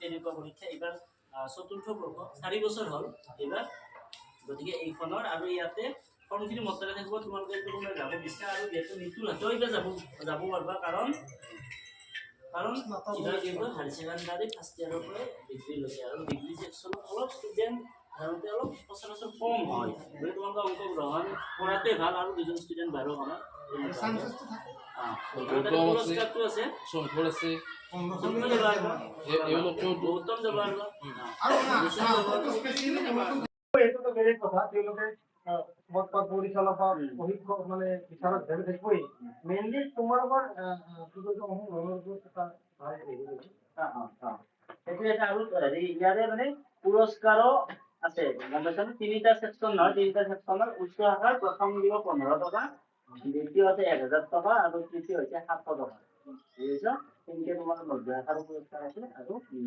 কেনেকুৱা পৰীক্ষা এইবাৰ চতুৰ্থ বৰ্ষ 4 বছৰ হ'ল এইবাৰ গতিকে এইখনৰ আৰু ইয়াতে ফৰ্মখিনি মতলে থাকিব তোমালোকে কোনোবাই যাব বিচাৰে আৰু যেহেতু নিতুল হাতেও এইবাৰ যাব পাৰিবা কাৰণ এইবাৰ হায়াৰ ছেকেণ্ডাৰী ফাৰ্ষ্ট ইয়াৰৰ পৰা ডিগ্ৰীলৈকে আৰু ডিগ্ৰী ছেকশ্যনত অলপ ষ্টুডেণ্ট সাধাৰণতে অলপ সচৰাচৰ কম হয় গতিকে তোমালোকে অংশগ্ৰহণ কৰাটোৱে ভাল আৰু দুজন ষ্টুডেণ্ট বাহিৰৰ কামত পুৰস্কাৰটো আছে শংকৰ আছে গৌতম যাব এইটোতো বেলেগ কথা তেওঁলোকে পদ পৰিচালক প্ৰশিক্ষক মানে বিচাৰত ধৰি থাকিবই মেইনলি তোমালোকৰ আৰু ইয়াৰে মানে পুৰস্কাৰো আছে গম পাইছা তিনিটা ছেকশ্যন নহয় তিনিটা ছেকশ্যনৰ উচ্চ শাখাৰ প্ৰথম দিব 15 টকা দ্বিতীয় আছে 1000 টকা আৰু তৃতীয় হৈছে 700 টকা বুজিছা তেনেকে তোমাৰ মধ্য শাখাৰ পুৰস্কাৰ আছে আৰু